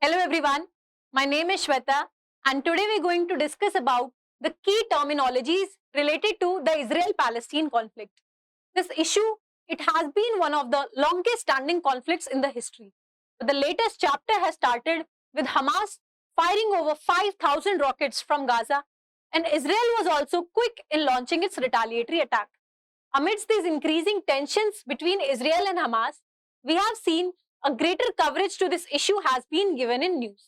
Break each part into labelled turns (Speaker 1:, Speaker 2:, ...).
Speaker 1: Hello everyone, my name is Shweta and today we're going to discuss about the key terminologies related to the Israel-Palestine conflict. This issue, it has been one of the longest standing conflicts in the history. But the latest chapter has started with Hamas firing over 5,000 rockets from Gaza, and Israel was also quick in launching its retaliatory attack. Amidst these increasing tensions between Israel and Hamas, we have seen a greater coverage to this issue has been given in news.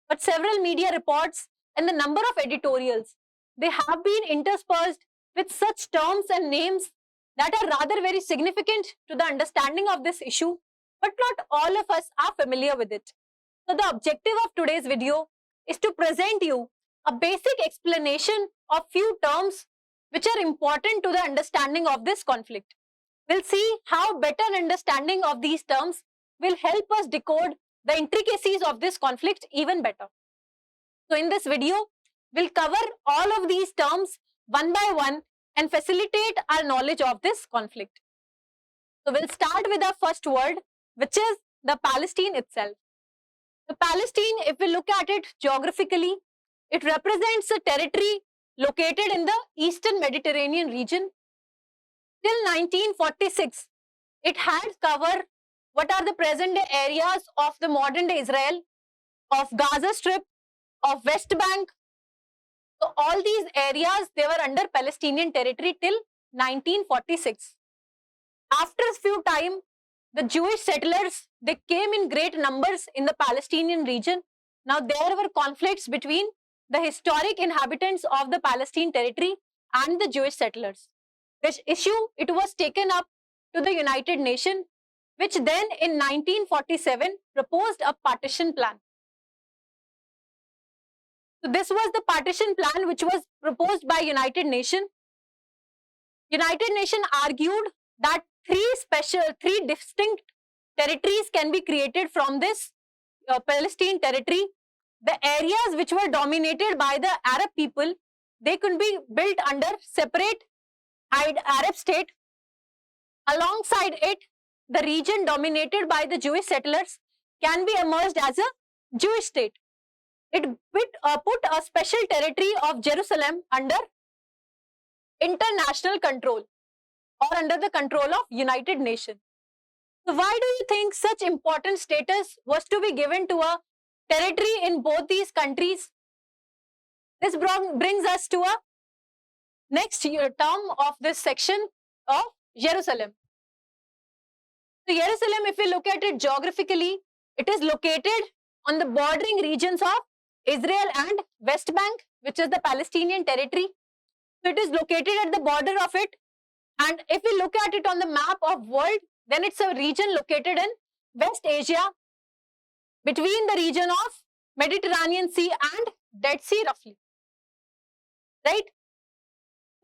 Speaker 1: But several media reports and the number of editorials, they have been interspersed with such terms and names that are rather very significant to the understanding of this issue, but not all of us are familiar with it. So the objective of today's video is to present you a basic explanation of few terms which are important to the understanding of this conflict. We'll see how better understanding of these terms will help us decode the intricacies of this conflict even better. So in this video, we'll cover all of these terms one by one and facilitate our knowledge of this conflict. So we'll start with our first word, which is the Palestine itself. The Palestine, if we look at it geographically, it represents a territory located in the Eastern Mediterranean region. Till 1946, it had covered what are the present-day areas of the modern-day Israel, of Gaza Strip, of West Bank. So all these areas, they were under Palestinian territory till 1946. After a few time, the Jewish settlers, they came in great numbers in the Palestinian region. Now there were conflicts between the historic inhabitants of the Palestine territory and the Jewish settlers. This issue, it was taken up to the United Nations, which then in 1947 proposed a partition plan. So this was the partition plan which was proposed by United Nations. United Nations argued that three distinct territories can be created from this Palestine territory. The areas which were dominated by the Arab people, they could be built under separate Arab state. Alongside it, the region dominated by the Jewish settlers can be emerged as a Jewish state. It put a special territory of Jerusalem under international control or under the control of United Nations. So why do you think such important status was to be given to a territory in both these countries? This brings us to a next term of this section of Jerusalem. So Jerusalem, if we look at it geographically, it is located on the bordering regions of Israel and West Bank, which is the Palestinian territory. So it is located at the border of it. And if we look at it on the map of world, then it's a region located in West Asia, between the region of Mediterranean Sea and Dead Sea roughly. Right?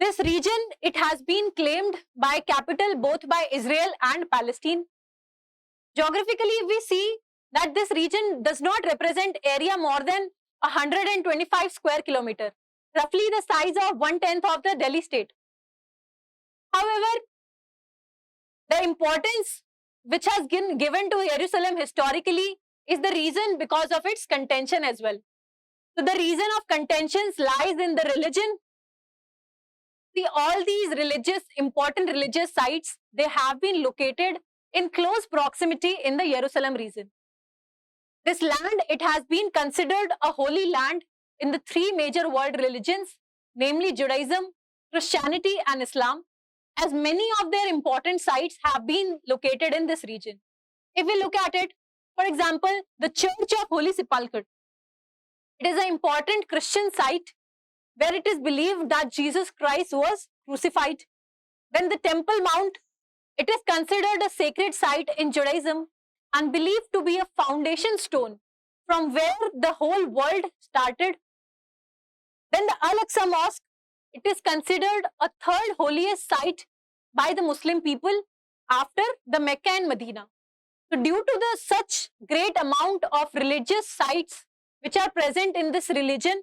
Speaker 1: This region, it has been claimed by capital both by Israel and Palestine. Geographically, we see that this region does not represent area more than 125 square kilometer, roughly the size of 1/10 of the Delhi state. However, the importance which has been given to Jerusalem historically is the reason because of its contention as well. So the reason of contentions lies in the religion. See, all these important religious sites, they have been located in close proximity in the Jerusalem region. This land, it has been considered a holy land in the three major world religions, namely Judaism, Christianity and Islam, as many of their important sites have been located in this region. If we look at it, for example, the Church of Holy Sepulchre, it is an important Christian site where it is believed that Jesus Christ was crucified. Then the Temple Mount, it is considered a sacred site in Judaism and believed to be a foundation stone from where the whole world started. Then the Al-Aqsa Mosque, it is considered a third holiest site by the Muslim people after the Mecca and Medina. So due to the such great amount of religious sites which are present in this region,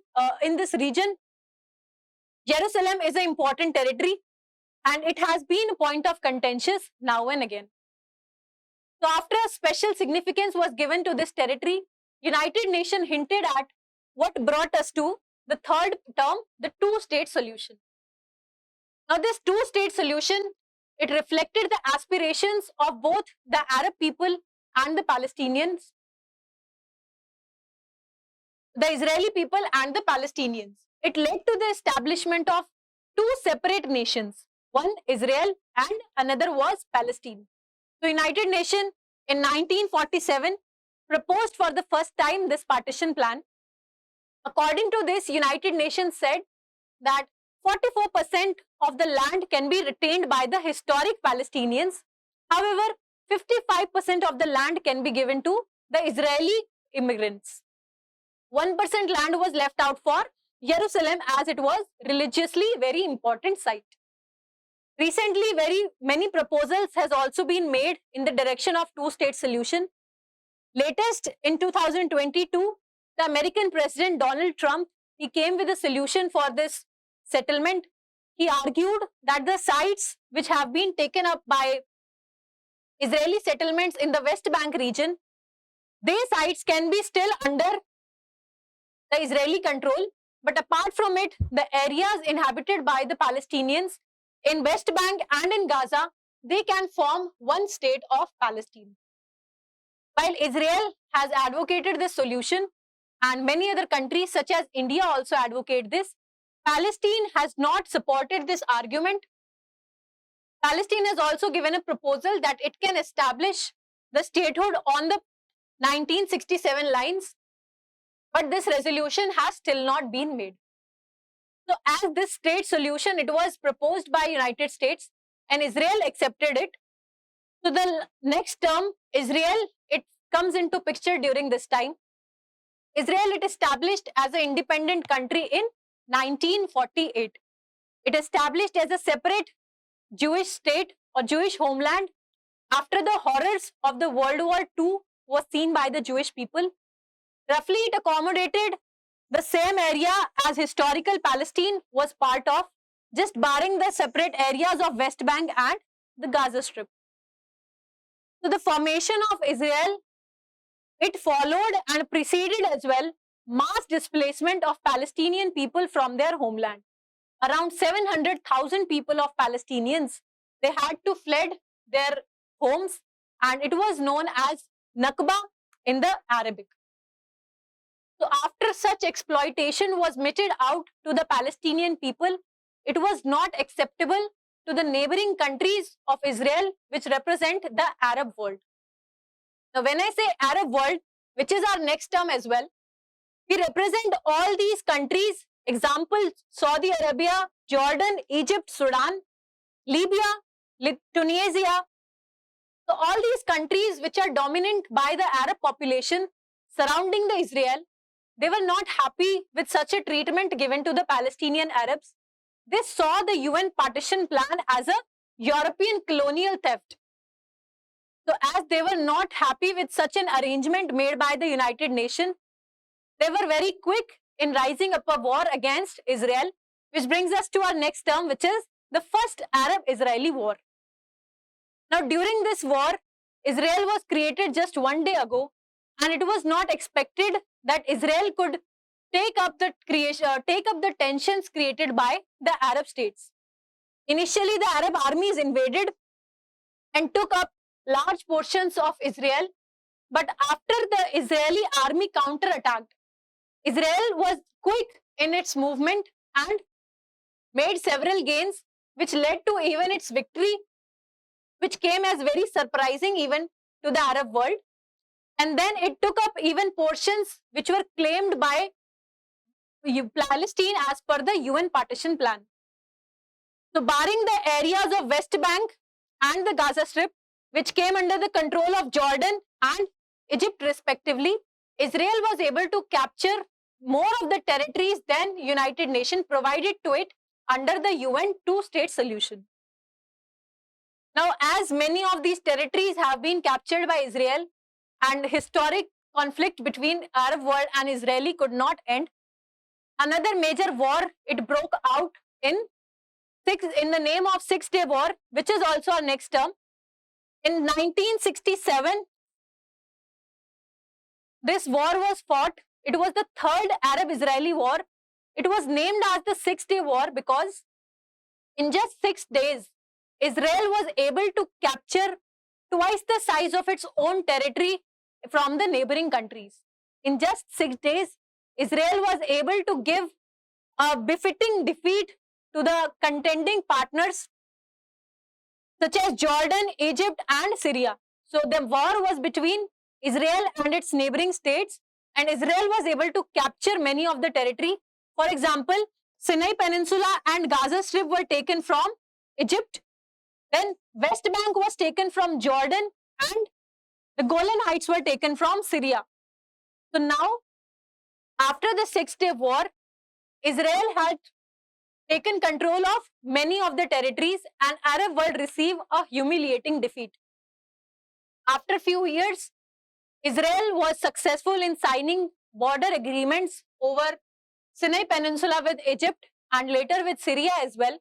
Speaker 1: Jerusalem is an important territory and it has been a point of contention now and again. So after a special significance was given to this territory, United Nations hinted at what brought us to the third term, the two-state solution. Now, this two-state solution, it reflected the aspirations of both the Arab people and the Palestinians, the Israeli people and the Palestinians. It led to the establishment of two separate nations, one Israel and another was Palestine. The United Nations in 1947 proposed for the first time this partition plan. According to this, United Nations said that 44% of the land can be retained by the historic Palestinians. However, 55% of the land can be given to the Israeli immigrants. 1% land was left out for Jerusalem as it was religiously very important site. Recently, very many proposals has also been made in the direction of two-state solution. Latest in 2022, the American President Donald Trump, he came with a solution for this settlement. He argued that the sites which have been taken up by Israeli settlements in the West Bank region, these sites can be still under the Israeli control, but apart from it, the areas inhabited by the Palestinians in West Bank and in Gaza, they can form one state of Palestine. While Israel has advocated this solution, and many other countries such as India also advocate this, Palestine has not supported this argument. Palestine has also given a proposal that it can establish the statehood on the 1967 lines, but this resolution has still not been made. So as this state solution, it was proposed by United States and Israel accepted it. So the next term, Israel, it comes into picture during this time. Israel, it established as an independent country in 1948. It established as a separate Jewish state or Jewish homeland after the horrors of the World War II was seen by the Jewish people. Roughly, it accommodated the same area as historical Palestine was part of, just barring the separate areas of West Bank and the Gaza Strip. So the formation of Israel, it followed and preceded as well mass displacement of Palestinian people from their homeland. Around 700,000 people of Palestinians, they had to fled their homes and it was known as Nakba in the Arabic. So after such exploitation was meted out to the Palestinian people, it was not acceptable to the neighboring countries of Israel, which represent the Arab world. Now, when I say Arab world, which is our next term as well, we represent all these countries, example, Saudi Arabia, Jordan, Egypt, Sudan, Libya, Tunisia. So all these countries which are dominant by the Arab population surrounding the Israel, they were not happy with such a treatment given to the Palestinian Arabs. They saw the UN Partition Plan as a European colonial theft. So as they were not happy with such an arrangement made by the United Nations, they were very quick in rising up a war against Israel, which brings us to our next term, which is the first Arab-Israeli war. Now, during this war, Israel was created just one day ago, and it was not expected that Israel could take up the tensions created by the Arab states. Initially, the Arab armies invaded and took up large portions of Israel, but after the Israeli army counterattacked, Israel was quick in its movement and made several gains, which led to even its victory, which came as very surprising even to the Arab world. And then it took up even portions which were claimed by Palestine as per the UN Partition Plan. So barring the areas of West Bank and the Gaza Strip, which came under the control of Jordan and Egypt respectively, Israel was able to capture more of the territories than United Nations provided to it under the UN two-state solution. Now, as many of these territories have been captured by Israel and historic conflict between Arab world and Israeli could not end, another major war, it broke out in the name of Six-Day War, which is also our next term. In 1967, this war was fought. It was the third Arab-Israeli war. It was named as the Six-Day War because in just 6 days, Israel was able to capture twice the size of its own territory from the neighboring countries. In just 6 days, Israel was able to give a befitting defeat to the contending partners such as Jordan, Egypt, and Syria. So the war was between Israel and its neighboring states, and Israel was able to capture many of the territory. For example, Sinai Peninsula and Gaza Strip were taken from Egypt. Then West Bank was taken from Jordan, and the Golan Heights were taken from Syria. So now, after the Six-Day War, Israel had taken control of many of the territories, and Arab world received a humiliating defeat. After a few years, Israel was successful in signing border agreements over Sinai Peninsula with Egypt and later with Syria as well.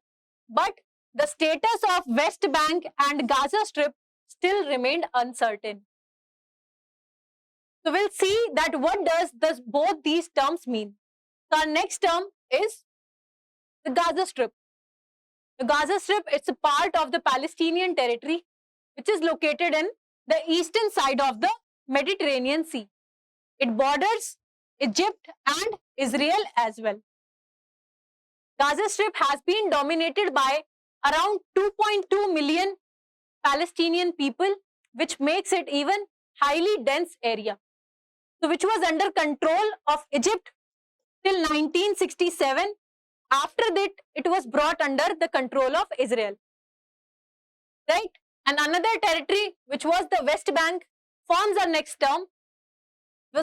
Speaker 1: But the status of West Bank and Gaza Strip still remained uncertain. So we'll see that what does both these terms mean. So our next term is the Gaza Strip. The Gaza Strip, it's a part of the Palestinian territory which is located in the eastern side of the Mediterranean Sea. It borders Egypt and Israel as well. Gaza Strip has been dominated by around 2.2 million Palestinian people, which makes it even highly dense area. So which was under control of Egypt till 1967. After that, it was brought under the control of Israel. Right? And another territory, which was the West Bank, forms our next term.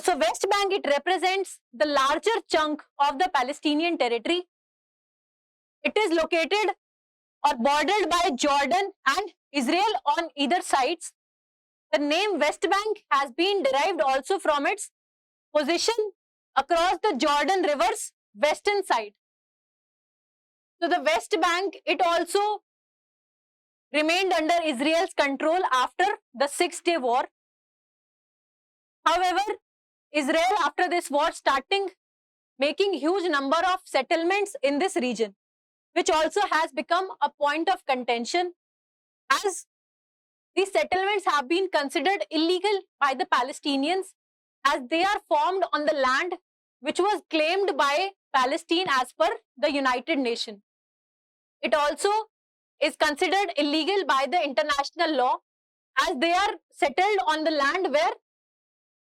Speaker 1: So West Bank, it represents the larger chunk of the Palestinian territory. It is located or bordered by Jordan and Israel on either sides. The name West Bank has been derived also from its position across the Jordan River's western side. So the West Bank, it also remained under Israel's control after the Six-Day War. However, Israel, after this war, starting making huge number of settlements in this region, which also has become a point of contention as these settlements have been considered illegal by the Palestinians as they are formed on the land which was claimed by Palestine as per the United Nations. It also is considered illegal by the international law as they are settled on the land where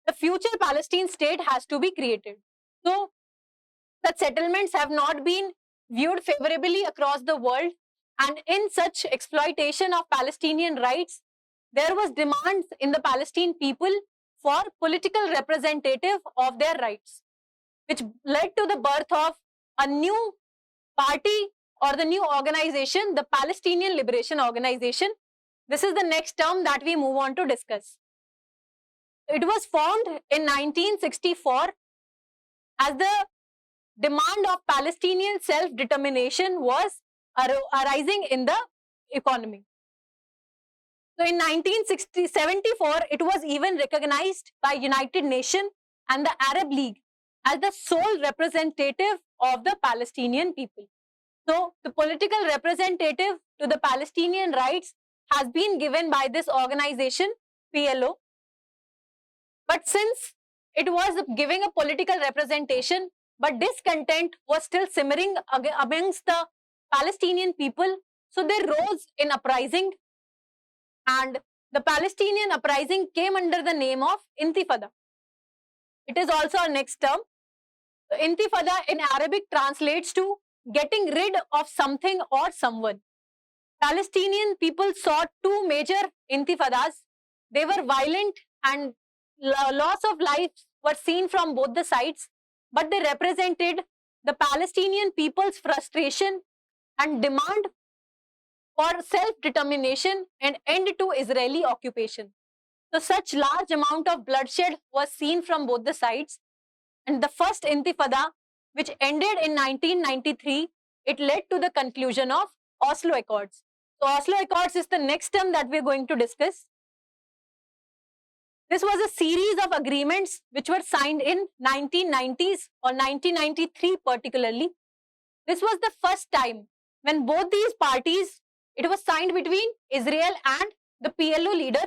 Speaker 1: the future Palestine state has to be created. So, such settlements have not been viewed favorably across the world, and in such exploitation of Palestinian rights, there was demands in the Palestinian people for political representative of their rights, which led to the birth of a new party or the new organization, the Palestinian Liberation Organization. This is the next term that we move on to discuss. It was formed in 1964 as the demand of Palestinian self-determination was arising in the economy. So in 1974, it was even recognized by United Nations and the Arab League as the sole representative of the Palestinian people. So the political representative to the Palestinian rights has been given by this organization, PLO. But since it was giving a political representation, but discontent was still simmering amongst the Palestinian people, so they rose in uprising, and the Palestinian uprising came under the name of Intifada. It is also our next term. So Intifada in Arabic translates to getting rid of something or someone. Palestinian people saw two major intifadas. They were violent and loss of lives were seen from both the sides, but they represented the Palestinian people's frustration and demand for self-determination and end to Israeli occupation. So such large amount of bloodshed was seen from both the sides, and the first Intifada, which ended in 1993, it led to the conclusion of Oslo Accords. So Oslo Accords is the next term that we are going to discuss. This was a series of agreements which were signed in 1990s or 1993 particularly. This was the first time when both these parties, it was signed between Israel and the PLO leader.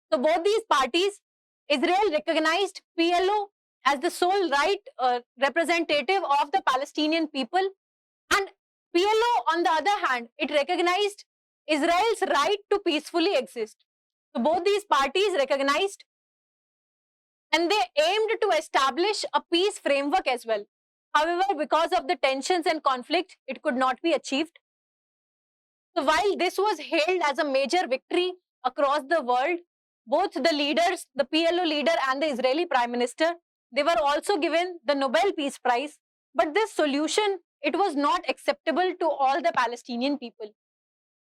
Speaker 1: So both these parties, Israel recognized PLO as the sole right representative of the Palestinian people, and PLO on the other hand, it recognized Israel's right to peacefully exist. So both these parties recognized, and they aimed to establish a peace framework as well. However, because of the tensions and conflict, it could not be achieved. So while this was hailed as a major victory across the world, both the leaders, the PLO leader and the Israeli Prime Minister, they were also given the Nobel Peace Prize. But this solution, it was not acceptable to all the Palestinian people,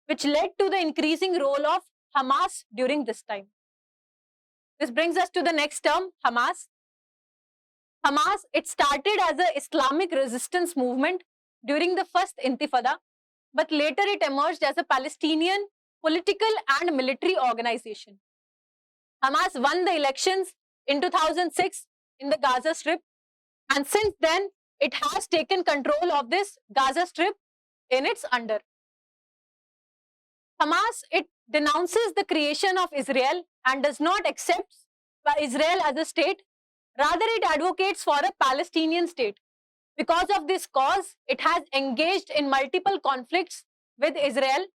Speaker 1: which led to the increasing role of Hamas during this time. This brings us to the next term, Hamas. Hamas, it started as an Islamic resistance movement during the first Intifada, but later it emerged as a Palestinian political and military organization. Hamas won the elections in 2006 in the Gaza Strip, and since then, it has taken control of this Gaza Strip in its under. Hamas, it denounces the creation of Israel and does not accept Israel as a state. Rather, it advocates for a Palestinian state. Because of this cause, it has engaged in multiple conflicts with Israel,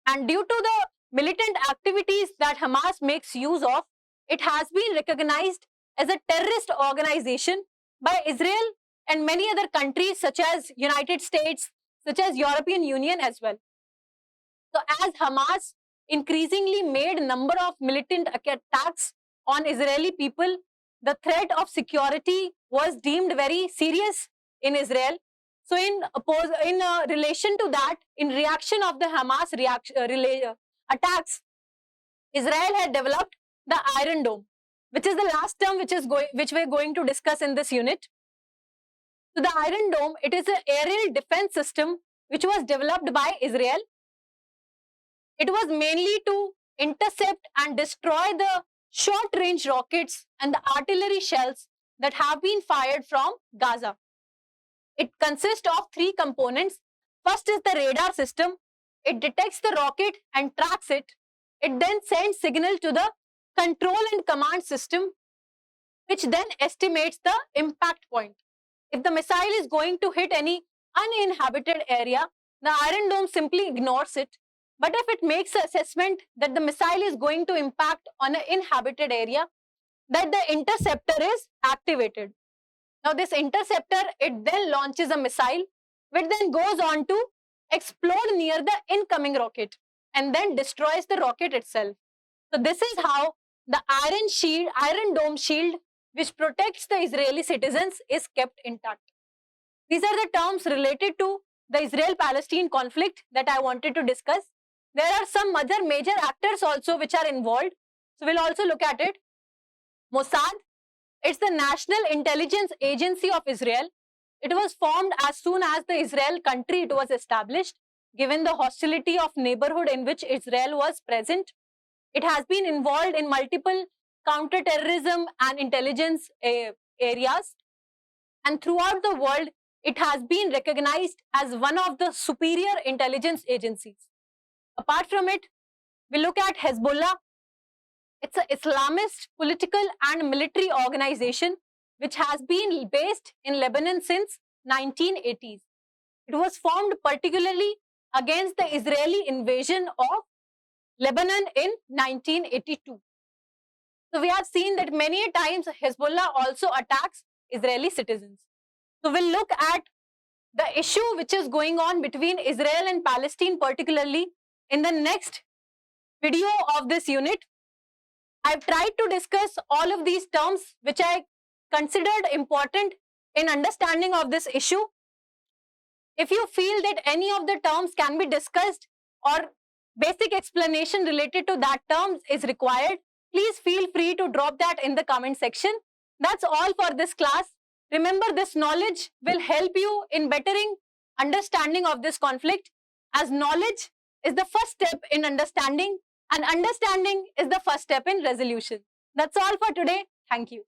Speaker 1: and due to the militant activities that Hamas makes use of, it has been recognized as a terrorist organization by Israel and many other countries such as United States, such as European Union as well. So as Hamas increasingly made a number of militant attacks on Israeli people, the threat of security was deemed very serious in Israel. So in relation to that, in reaction of the Hamas attacks, Israel had developed the Iron Dome, which is the last term which we're going to discuss in this unit. So the Iron Dome, it is an aerial defense system which was developed by Israel. It was mainly to intercept and destroy the short-range rockets and the artillery shells that have been fired from Gaza. It consists of three components. First is the radar system. It detects the rocket and tracks it. It then sends signal to the control and command system, which then estimates the impact point. If the missile is going to hit any uninhabited area, the Iron Dome simply ignores it. But if it makes an assessment that the missile is going to impact on an inhabited area, that the interceptor is activated. Now this interceptor, it then launches a missile, which then goes on to explode near the incoming rocket and then destroys the rocket itself. So this is how the Iron Dome shield, which protects the Israeli citizens, is kept intact. These are the terms related to the Israel-Palestine conflict that I wanted to discuss. There are some other major actors also which are involved. So we'll also look at it. Mossad, it's the National Intelligence Agency of Israel. It was formed as soon as the Israel country it was established, given the hostility of neighborhood in which Israel was present. It has been involved in multiple counter-terrorism and intelligence areas. And throughout the world, it has been recognized as one of the superior intelligence agencies. Apart from it, we look at Hezbollah. It's an Islamist political and military organization which has been based in Lebanon since 1980s. It was formed particularly against the Israeli invasion of Lebanon in 1982. So we have seen that many times Hezbollah also attacks Israeli citizens. So we'll look at the issue which is going on between Israel and Palestine particularly in the next video of this unit. I've tried to discuss all of these terms which I considered important in understanding of this issue. If you feel that any of the terms can be discussed or basic explanation related to that terms is required, please feel free to drop that in the comment section. That's all for this class. Remember, this knowledge will help you in bettering understanding of this conflict, as knowledge is the first step in understanding And understanding is the first step in resolution. That's all for today. Thank you.